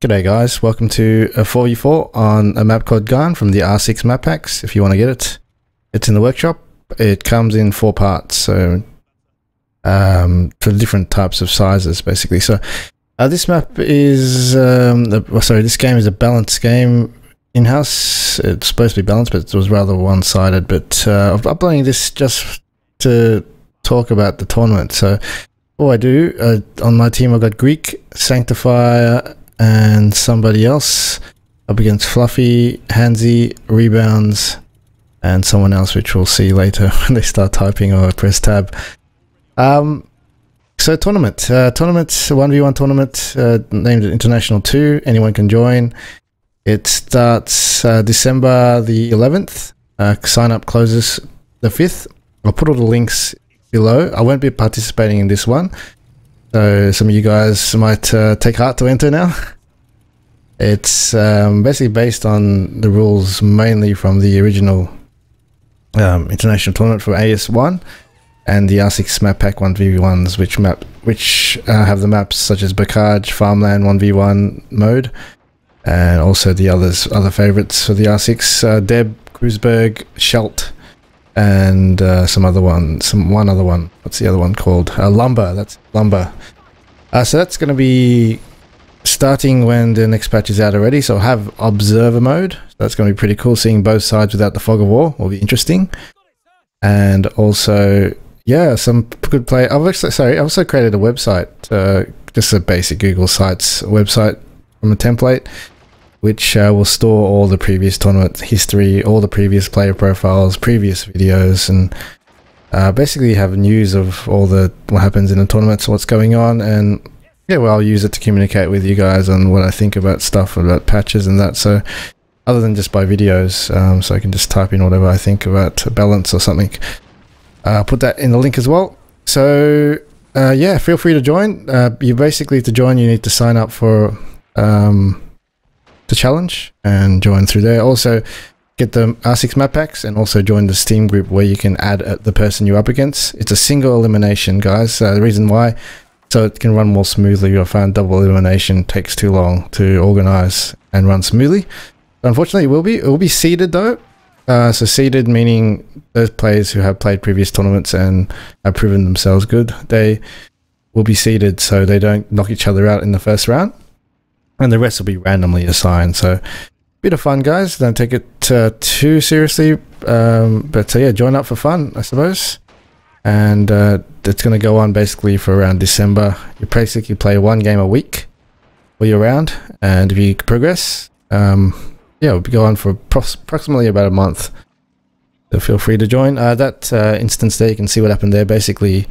G'day guys, welcome to a 4v4 on a map called GAAN from the R6 map packs. If you want to get it, it's in the workshop. It comes in 4 parts, so for different types of sizes basically. So this map is, this game is a balanced game in-house. It's supposed to be balanced, but it was rather one-sided. But I'm uploading this just to talk about the tournament. So all I do, on my team I've got Greek, Sanctifier, and somebody else up against Fluffy, Handsy, Rebounds, and someone else which we'll see later when they start typing or press tab. So tournaments 1v1 tournament, named International 2. Anyone can join. It starts December the 11th. Sign up closes the 5th. I'll put all the links below. I won't be participating in this one, so some of you guys might take heart to enter now. It's basically based on the rules mainly from the original international tournament for AS1 and the R6 map pack 1v1s, which have the maps such as Bacage, Farmland 1v1 mode, and also the other favorites for the R6, Deb, Kreuzberg, Schelt, and one other one. What's the other one called? Lumber. That's Lumber. So that's going to be starting when the next patch is out already. So I'll have observer mode. So that's going to be pretty cool. Seeing both sides without the fog of war will be interesting. And also, yeah, some good play. I also created a website, just a basic Google Sites website from a template, which will store all the previous tournament history, all the previous player profiles, previous videos, and basically have news of all what happens in the tournaments, what's going on, and yeah, well, I'll use it to communicate with you guys on what I think about stuff, about patches and that. So other than just by videos, so I can just type in whatever I think about balance or something. Put that in the link as well. So yeah, feel free to join. You basically, to join, you need to sign up for the challenge and join through there. Also get the R6 map packs and also join the Steam group where you can add the person you're up against. It's a single elimination, guys. The reason why, so it can run more smoothly. You'll find double elimination takes too long to organize and run smoothly. Unfortunately, it will be seeded though. So seeded meaning those players who have played previous tournaments and have proven themselves good, they will be seeded so they don't knock each other out in the first round. And the rest will be randomly assigned. So bit of fun, guys. Don't take it too seriously. But yeah, join up for fun, I suppose. And it's going to go on basically for around December. You basically play 1 game a week all year round. And if you progress, yeah, it'll go on for approximately about a month. So feel free to join. That instance there, you can see what happened there. Basically,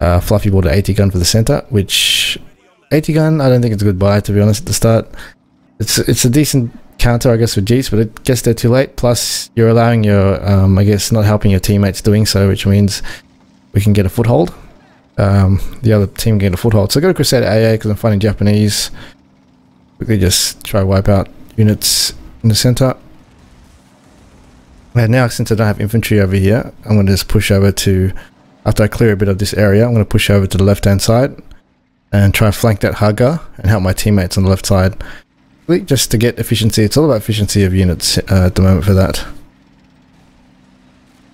Fluffy bought an 80 gun for the center, which 80 gun, I don't think it's a good buy, to be honest, at the start. It's a decent counter, I guess, with Jeeps, but it gets there too late. Plus, you're allowing your, I guess, not helping your teammates doing so, which means we can get a foothold. The other team can get a foothold. So go to Crusader AA because I'm finding Japanese. Quickly just try to wipe out units in the center. And now, since I don't have infantry over here, I'm going to just push over to, after I clear a bit of this area, I'm going to push over to the left-hand side and try to flank that Haga and help my teammates on the left side, just to get efficiency. It's all about efficiency of units at the moment for that.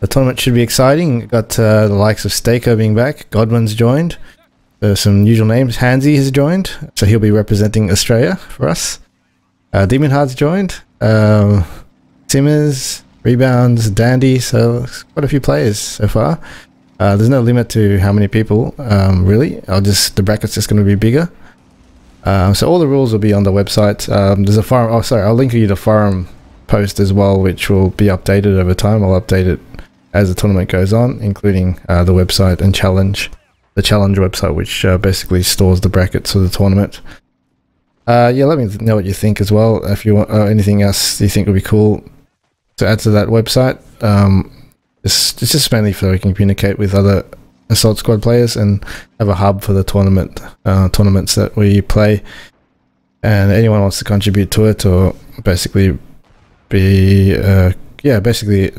The tournament should be exciting. Got the likes of Staker being back, Godwin's joined, some usual names. Handsy has joined, so he'll be representing Australia for us. Demon Heart's joined, Simmers, Rebounds, Dandy, so quite a few players so far. There's no limit to how many people, really. The bracket's just going to be bigger. So all the rules will be on the website. There's a forum. Oh, sorry, I'll link you to the forum post as well, which will be updated over time. I'll update it as the tournament goes on, including the website and the challenge website, which basically stores the brackets for the tournament. Yeah, let me know what you think as well. If you want anything else you think would be cool to add to that website. It's just mainly so we can communicate with other Assault Squad players and have a hub for the tournaments that we play. And anyone wants to contribute to it or basically basically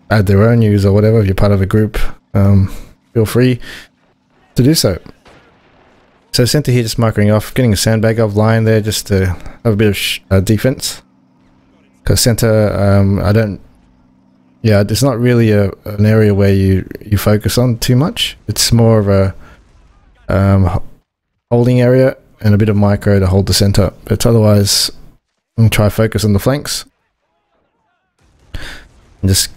add their own news or whatever. If you're part of a group, feel free to do so. So center here just marking off, getting a sandbag off line there just to have a bit of defense. Because center, I don't... Yeah, it's not really an area where you focus on too much. It's more of a holding area and a bit of micro to hold the center. But otherwise, I'm try focus on the flanks. And just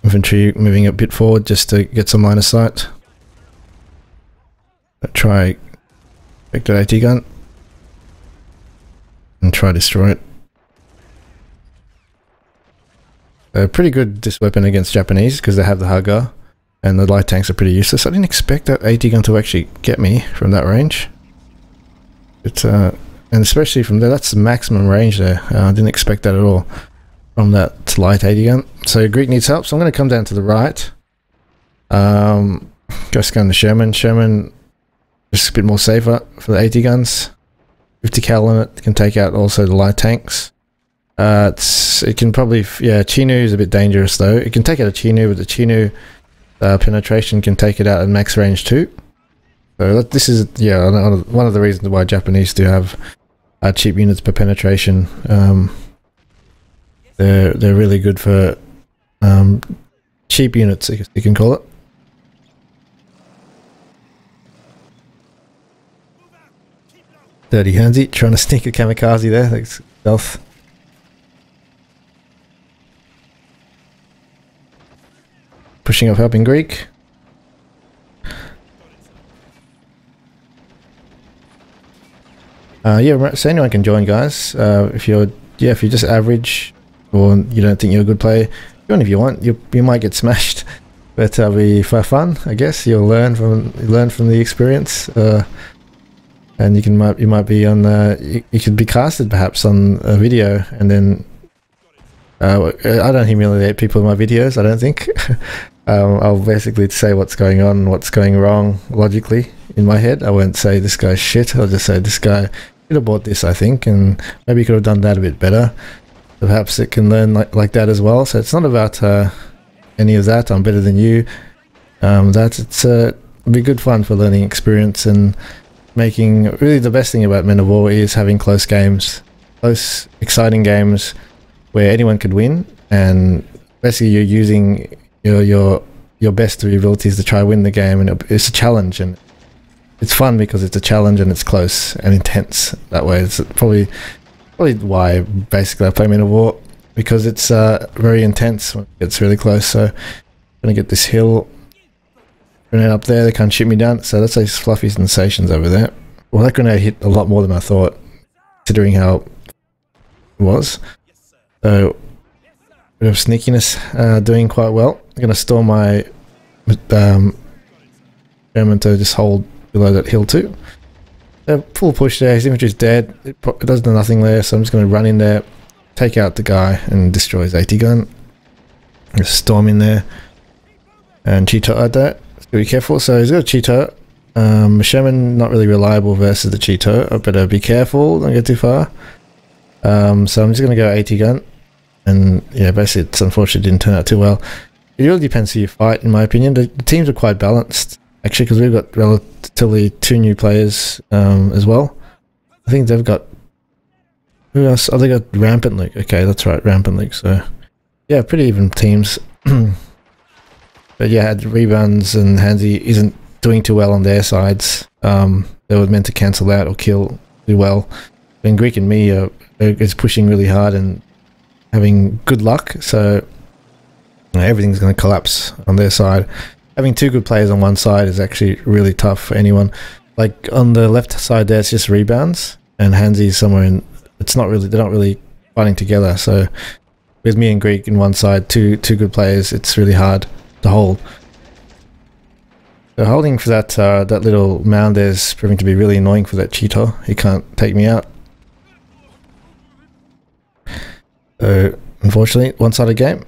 infantry moving a bit forward just to get some line of sight. Try vector AT gun and try destroy it. Pretty good this weapon against Japanese because they have the Haga and the light tanks are pretty useless. I didn't expect that AT gun to actually get me from that range. But, and especially from there, that's the maximum range there. I didn't expect that at all from that light AT gun. So Greek needs help, so I'm going to come down to the right. Go scan the Sherman. Sherman just a bit more safer for the AT guns. 50 cal in it, can take out also the light tanks. It can probably, yeah, Chinu is a bit dangerous though. It can take out a Chinu, but the Chinu penetration can take it out at max range too. So this is, yeah, one of the reasons why Japanese do have cheap units per penetration. They're really good for cheap units, I guess you can call it. Dirty Handsy trying to sneak a kamikaze there. Thanks, stealth. Pushing up, helping Greek. Yeah, so anyone can join, guys. If you're just average or you don't think you're a good player, join if you want. You might get smashed, but it'll be for fun, I guess. You'll learn from the experience, and you might be on. You could be casted perhaps on a video, and then I don't humiliate people in my videos. I don't think. I'll basically say what's going on, what's going wrong logically in my head. I won't say this guy's shit. I'll just say this guy should have bought this, I think, and maybe you could have done that a bit better. Perhaps it can learn like that as well. So it's not about any of that. I'm better than you. It'll be good fun for learning experience and making. Really, the best thing about Men of War is having close games, close, exciting games where anyone could win, and basically you're using your best of your abilities to try to win the game, and it's a challenge, and it's fun because it's a challenge and it's close and intense that way. It's probably why basically I play Men of War, because it's very intense when it gets really close. So I'm gonna get this hill grenade up there. They can't shoot me down, so that's those fluffy sensations over there. Well, that grenade hit a lot more than I thought, considering how it was. So bit of sneakiness, doing quite well. I'm going to store my German to just hold below that hill too. Full push there, his infantry's dead, it does nothing there, so I'm just going to run in there, take out the guy and destroy his AT gun. Just storm in there and cheetah at that. Be careful. So he's got a cheetah. Sherman not really reliable versus the cheetah. I better be careful, don't get too far. So I'm just going to go AT gun. And yeah, basically it's unfortunately didn't turn out too well. It really depends who you fight, in my opinion. The teams are quite balanced, actually, because we've got relatively 2 new players as well. I think they've got... Who else? Oh, they got Rampant Luke. Okay, that's right, Rampant Luke. So yeah, pretty even teams. But yeah, had rebounds, and Hansi isn't doing too well on their sides. They were meant to cancel out or kill do well. And Greek and me is pushing really hard and having good luck, so everything's going to collapse on their side. Having 2 good players on one side is actually really tough for anyone. Like on the left side there, it's just rebounds, and Hansi's somewhere in. It's not really. They're not really fighting together. So with me and Greek in one side, two good players, it's really hard to hold. So holding for that that little mound there is proving to be really annoying for that cheetah. He can't take me out. So unfortunately, one-sided game.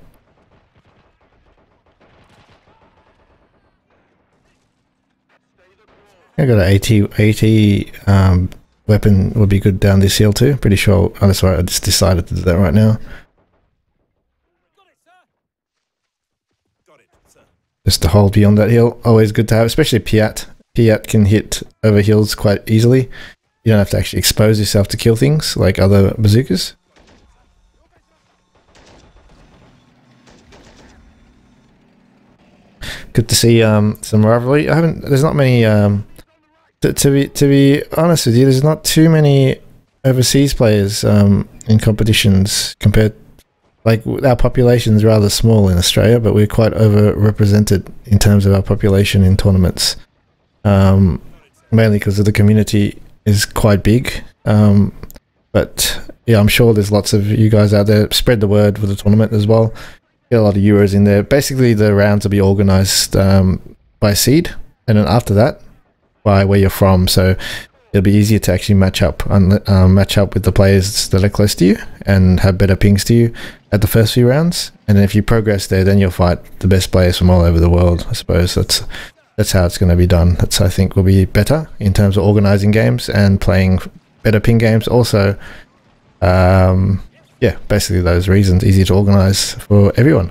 I got an AT weapon would be good down this hill too. Pretty sure. Oh, that's right. I just decided to do that right now. Just to hold beyond that hill, always good to have, especially Piat. Piat can hit over heals quite easily. You don't have to actually expose yourself to kill things like other bazookas. Good to see some rivalry. There's not many to be honest with you, there's not too many overseas players in competitions compared, like, our population's rather small in Australia, but we're quite overrepresented in terms of our population in tournaments. Mainly because of the community is quite big. But yeah, I'm sure there's lots of you guys out there. Spread the word for the tournament as well. Get a lot of Euros in there. Basically, the rounds will be organised by seed, and then after that, by where you're from. So it'll be easier to actually match up with the players that are close to you and have better pings to you at the first few rounds. And then if you progress there, then you'll fight the best players from all over the world. I suppose that's how it's going to be done. That's, I think, will be better in terms of organising games and playing better ping games. Also, yeah, basically those reasons, easier to organise for everyone.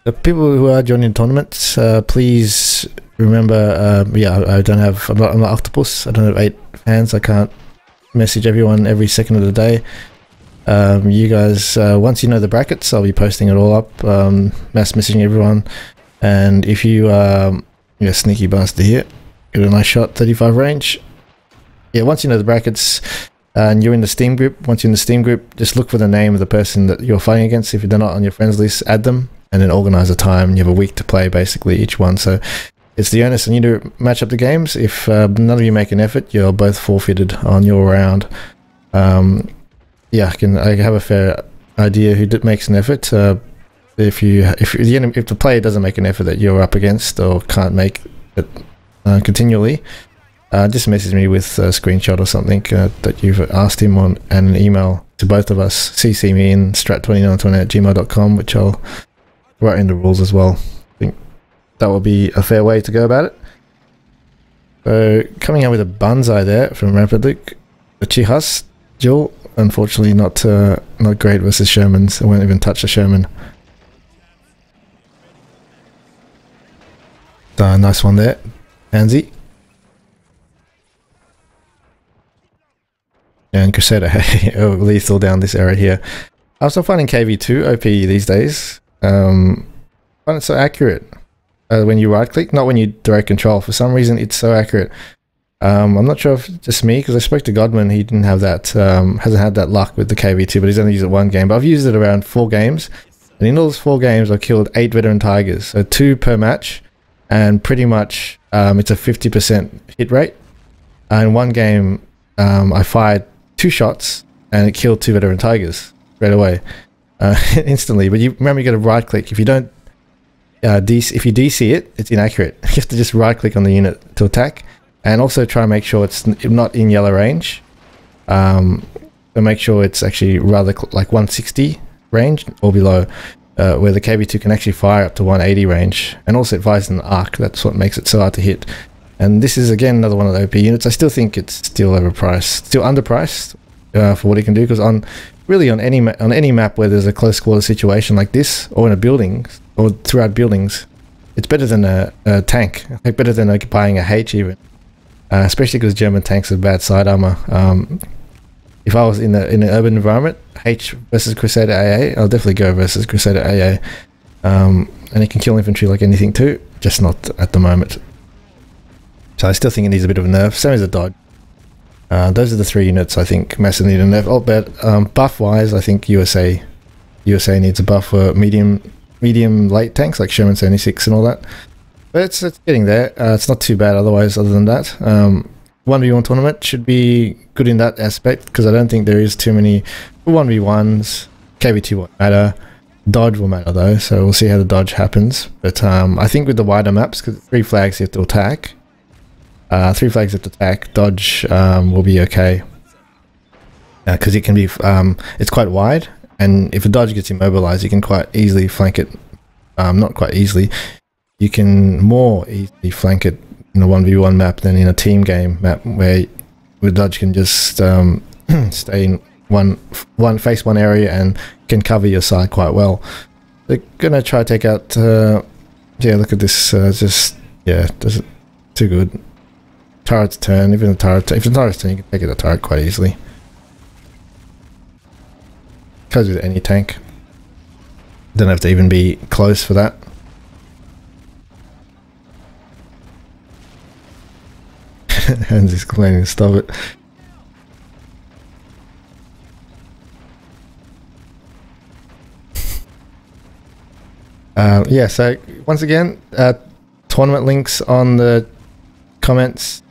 The people who are joining tournaments, please remember, yeah, I'm not Octopus. I don't have 8 hands. I can't message everyone every second of the day. You guys, once you know the brackets, I'll be posting it all up, mass messaging everyone. And if you you're a sneaky bastard here, get a nice shot, 35 range. Yeah, once you know the brackets and you're in the Steam group, once you're in the Steam group, just look for the name of the person that you're fighting against. If they're not on your friends list, add them, and then organise a time. And you have a week to play, basically, each one. So it's the onus on you to match up the games. If none of you make an effort, you're both forfeited on your round. Yeah, I have a fair idea who makes an effort. If the player doesn't make an effort that you're up against or can't make it continually, just message me with a screenshot or something that you've asked him on, and an email to both of us. CC me in strat2920@gmail.com, which I'll write in the rules as well. I think that will be a fair way to go about it. So coming out with a banzai there from Rampant Luke, the Chihas Jill, unfortunately not great versus Shermans. I won't even touch the Sherman. Nice one there, Pansy. And Crusader, hey, lethal down this area here. I'm still finding KV2 OP these days. I find it so accurate when you right click, not when you direct control. For some reason, it's so accurate. I'm not sure if it's just me, because I spoke to Godman. He didn't have that, hasn't had that luck with the KV2, but he's only used it 1 game. But I've used it around 4 games, and in those 4 games, I've killed 8 veteran tigers, so 2 per match, and pretty much it's a 50% hit rate. And 1 game, I fired 2 shots and it killed 2 veteran tigers straight away, instantly. But you remember, you got to right click. If you don't, if you DC it, it's inaccurate. You have to just right click on the unit to attack, and also try and make sure it's not in yellow range. So make sure it's actually rather like 160 range or below, where the KV2 can actually fire up to 180 range, and also it fires in the arc. That's what makes it so hard to hit. And this is again another one of the OP units. I still think it's still overpriced, still underpriced for what it can do. Because on any map where there's a close quarter situation like this, or in a building, or throughout buildings, it's better than a tank. Like better than buying a H even, especially because German tanks have bad side armor. If I was in an urban environment, H versus Crusader AA, I'll definitely go versus Crusader AA. And it can kill infantry like anything too, just not at the moment. So I still think it needs a bit of a nerf, same as the Dodge. Those are the 3 units I think massively need a nerf. Oh, but buff wise, I think USA needs a buff for medium light tanks like Sherman 76 and all that. But it's getting there. It's not too bad otherwise, other than that. 1v1 tournament should be good in that aspect, because I don't think there is too many 1v1s. KV2 won't matter. Dodge will matter though, so we'll see how the dodge happens. But I think with the wider maps, because 3 flags you have to attack. 3 flags have to attack. Dodge will be okay, because it can be it's quite wide, and if a dodge gets immobilized, you can quite easily flank it. Not quite easily, you can more easily flank it in a 1v1 map than in a team game map, where the dodge can just stay in face one area and can cover your side quite well. They're gonna try to take out. Yeah, look at this. Just yeah, too good. Turret's turn, even the turret, if the turret's turn, you can take it a turret quite easily. Goes with any tank. Don't have to even be close for that. Hans is complaining, stop it. Yeah, so once again, tournament links on the comments.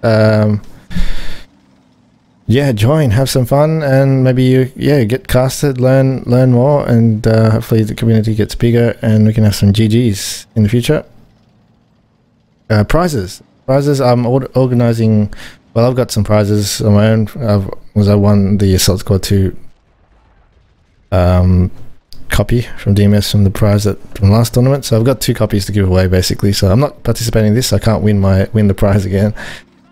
Yeah, join, have some fun, and maybe you get casted, learn more, and hopefully the community gets bigger and we can have some GGs in the future. Prizes I'm organizing. Well, I've got some prizes on my own. I won the Assault Squad 2 copy from DMS from the prize from last tournament, so I've got 2 copies to give away basically. So I'm not participating in this, so I can't win the prize again.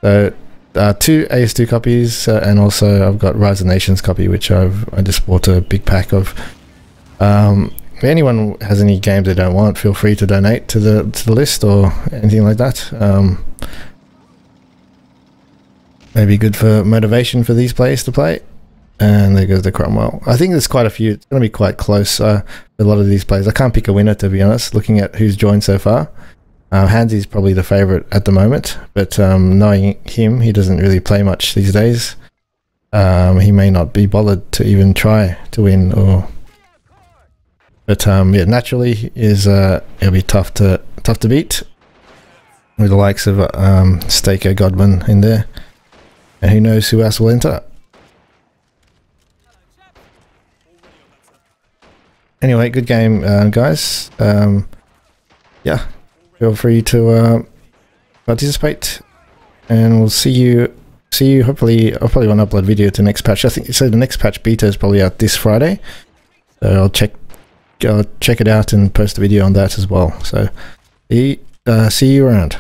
So 2 AS2 copies, and also I've got Rise of Nations copy, which I just bought a big pack of. If anyone has any games they don't want, feel free to donate to the list or anything like that. Maybe good for motivation for these players to play. And there goes the Cromwell. I think there's quite a few. It's going to be quite close. A lot of these players. I can't pick a winner, to be honest, looking at who's joined so far. Hansy's probably the favourite at the moment, but knowing him, he doesn't really play much these days. He may not be bothered to even try to win, but yeah, naturally it'll be tough to beat with the likes of Staker, Godwin in there, and who knows who else will enter. Anyway, good game, guys. Yeah. Feel free to participate, and we'll see you. Hopefully, I'll probably want to upload video to the next patch. I think so. The next patch beta is probably out this Friday, so I'll check it out and post a video on that as well. So, see you around.